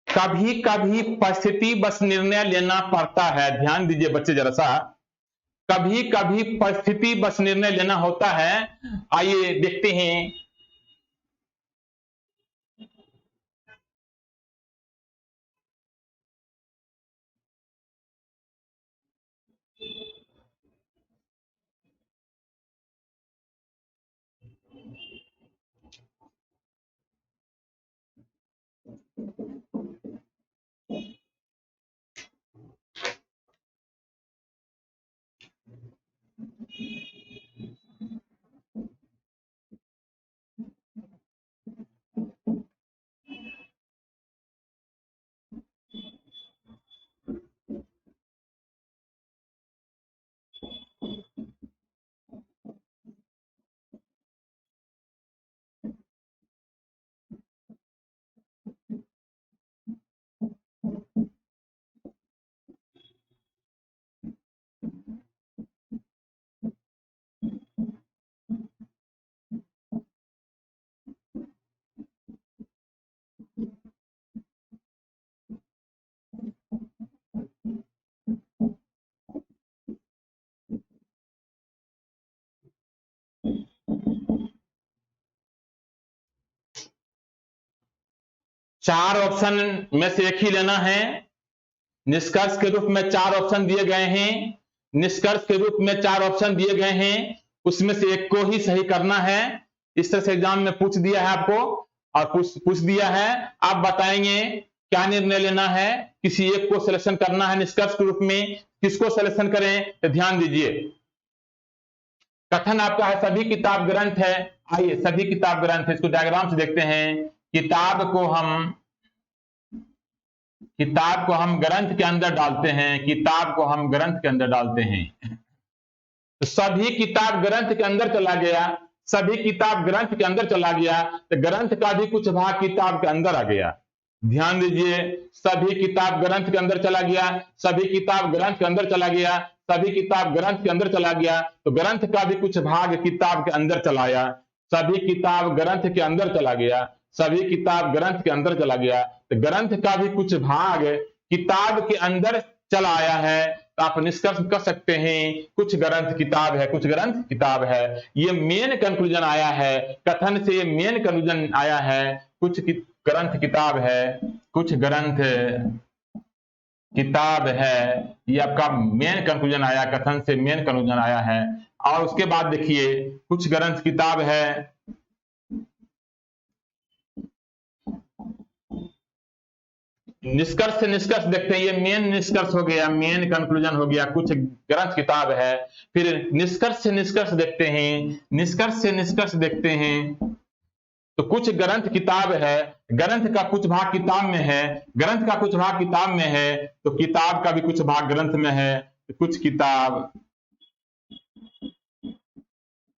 S1: कभी कभी परिस्थिति बस निर्णय लेना पड़ता है। ध्यान दीजिए बच्चे जरा सा, कभी कभी परिस्थिति बस निर्णय लेना होता है। आइए देखते हैं। चार ऑप्शन में से एक ही लेना है। निष्कर्ष के रूप में 4 ऑप्शन दिए गए हैं। निष्कर्ष के रूप में 4 ऑप्शन दिए गए हैं, उसमें से एक को ही सही करना है। इस तरह से एग्जाम में पूछ दिया है आपको, और पूछ दिया है। आप बताएंगे क्या निर्णय लेना है, किसी एक को सिलेक्शन करना है निष्कर्ष के रूप में। किसको सिलेक्शन करें, तो ध्यान दीजिए। कथन आपका है सभी किताब ग्रंथ है। आइए सभी किताब ग्रंथ है, इसको डायग्राम से देखते हैं। किताब को हम ग्रंथ के अंदर डालते हैं। किताब को हम ग्रंथ के अंदर डालते हैं, तो सभी किताब ग्रंथ के अंदर चला गया। सभी किताब ग्रंथ के अंदर चला गया, तो ग्रंथ का भी कुछ भाग किताब के अंदर आ गया। ध्यान दीजिए, सभी किताब ग्रंथ के अंदर चला गया, सभी किताब ग्रंथ के अंदर चला गया, सभी किताब ग्रंथ के अंदर चला गया, तो ग्रंथ का भी कुछ भाग किताब के अंदर चलाया, सभी किताब ग्रंथ के अंदर चला गया, सभी किताब ग्रंथ के अंदर चला गया, तो ग्रंथ का भी कुछ भाग किताब के अंदर चला आया है। तो आप निष्कर्ष कर सकते हैं कुछ ग्रंथ किताब है, कुछ ग्रंथ किताब है। ये मेन कंक्लूजन आया है, कथन से ये मेन कंक्लूजन आया है, कुछ ग्रंथ किताब है, कुछ ग्रंथ किताब है, ये आपका मेन कंक्लूजन आया, कथन से मेन कंक्लूजन आया है। और उसके बाद देखिए कुछ ग्रंथ किताब है, निष्कर्ष से निष्कर्ष देखते हैं, ये मेन निष्कर्ष हो गया, मेन कंक्लूजन हो गया, कुछ ग्रंथ किताब है। फिर निष्कर्ष से निष्कर्ष देखते हैं, निष्कर्ष से निष्कर्ष देखते हैं, तो कुछ ग्रंथ किताब है, ग्रंथ का कुछ भाग किताब में है, ग्रंथ का कुछ भाग किताब में है, तो किताब का भी कुछ भाग ग्रंथ में है, तो कुछ किताब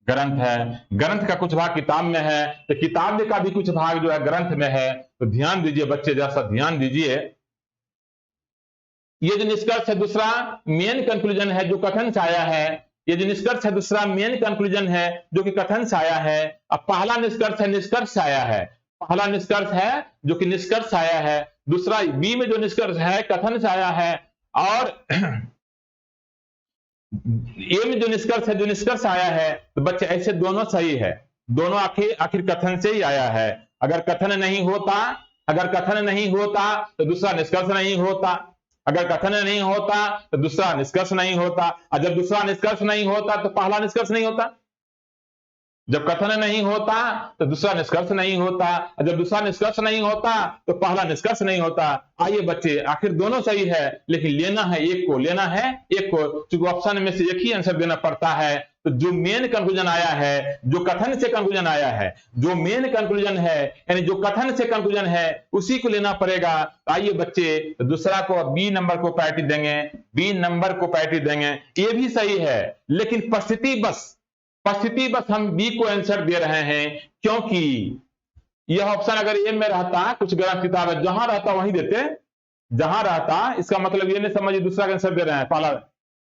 S1: ग्रंथ है, ग्रंथ का कुछ भाग किताब में है, तो किताब का भी कुछ भाग जो है ग्रंथ में है। तो ध्यान दीजिए बच्चे, जैसा ध्यान दीजिए, ये जो निष्कर्ष है दूसरा मेन कंक्लूजन है जो कथन से आया है, ये जो निष्कर्ष है दूसरा मेन कंक्लूजन है जो कि कथन से आया है। अब पहला निष्कर्ष है निष्कर्ष से आया है, पहला निष्कर्ष है जो कि निष्कर्ष से आया है, दूसरा बी में जो निष्कर्ष है कथन से आया है, और ए में जो निष्कर्ष है जो निष्कर्ष आया है। तो बच्चे ऐसे दोनों सही है, दोनों आखिर कथन से ही आया है। अगर कथन नहीं होता, अगर कथन नहीं होता तो दूसरा निष्कर्ष नहीं होता, अगर कथन नहीं होता तो दूसरा निष्कर्ष नहीं होता, और जब दूसरा निष्कर्ष नहीं होता तो पहला निष्कर्ष नहीं होता। जब कथन नहीं होता तो दूसरा निष्कर्ष नहीं होता, और जब दूसरा निष्कर्ष नहीं होता तो पहला निष्कर्ष नहीं होता। आइए बच्चे, आखिर दोनों सही है, लेकिन लेना है एक को, लेना है एक को, क्योंकि ऑप्शन में से एक ही आंसर देना पड़ता है। तो जो मेन कंक्लूजन आया है, जो कथन से कंक्लूजन आया है, जो मेन कंक्लूजन है यानी जो कथन से कंक्लूजन है उसी को लेना पड़ेगा। आइए बच्चे, दूसरा को बी नंबर को प्रायोरिटी देंगे, बी नंबर को प्रायोरिटी देंगे। ये भी सही है, लेकिन परिस्थिति बस हम बी को आंसर दे रहे हैं, क्योंकि यह ऑप्शन अगर ए में रहता, कुछ ग्रंथ किताब है, जहां रहता वहीं देते, जहां रहता, इसका मतलब ये नहीं समझिए दूसरा आंसर दे रहे हैं। पहला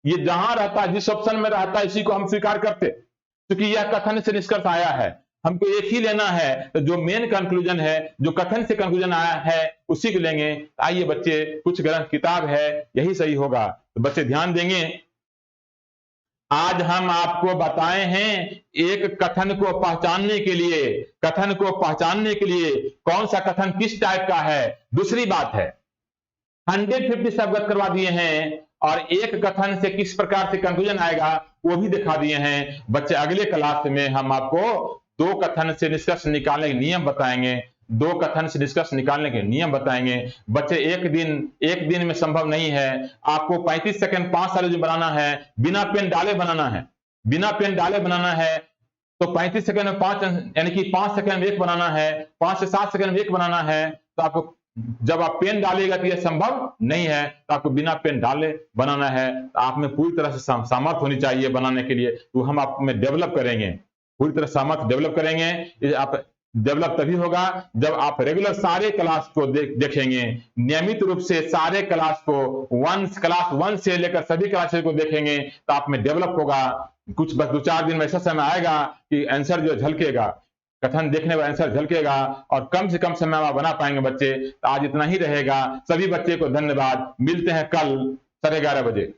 S1: ये जहां रहता, जिस ऑप्शन में रहता इसी को हम स्वीकार करते, क्योंकि यह कथन से निष्कर्ष आया है, हमको एक ही लेना है। तो जो मेन कंक्लूजन है, जो कथन से कंक्लूजन आया है उसी को लेंगे। आइए बच्चे, कुछ ग्रंथ किताब है, यही सही होगा। तो बच्चे ध्यान देंगे, आज हम आपको बताए हैं एक कथन को पहचानने के लिए, कथन को पहचानने के लिए कौन सा कथन किस टाइप का है। दूसरी बात है 150 से अवगत करवा दिए हैं, और एक कथन से किस प्रकार से कंक्लूजन आएगा वो भी दिखा दिए हैं। बच्चे अगले क्लास में हम आपको दो कथन से निष्कर्ष निकालने के नियम बताएंगे, दो कथन से निष्कर्ष निकालने के नियम बताएंगे। बच्चे एक दिन में संभव नहीं है, आपको 35 सेकंड 5 साल जो बनाना है, बिना पेन डाले बनाना है, बिना पेन डाले बनाना है। तो 35 सेकंड में 5 यानी कि 5 सेकंड में एक बनाना है, 5 से 7 सेकंड में एक बनाना है। तो आपको जब आप पेन डालेगा तो यह संभव नहीं है, तो आपको बिना पेन डाले बनाना है। तो आप में पूरी तरह से सामर्थ्य होनी चाहिए बनाने के लिए, तो हम आप में डेवलप करेंगे, पूरी तरह सामर्थ्य डेवलप करेंगे। आप डेवलप तभी होगा जब आप रेगुलर सारे क्लास को देखेंगे, नियमित रूप से सारे क्लास को क्लास 1 से लेकर सभी क्लासेस को देखेंगे, तो आप में डेवलप होगा। कुछ बस 2-4 दिन में ऐसा समय आएगा कि आंसर जो झलकेगा, कथन देखने का आंसर झलकेगा, और कम से कम समय में बना पाएंगे बच्चे। तो आज इतना ही रहेगा। सभी बच्चे को धन्यवाद, मिलते हैं कल 11:30 बजे।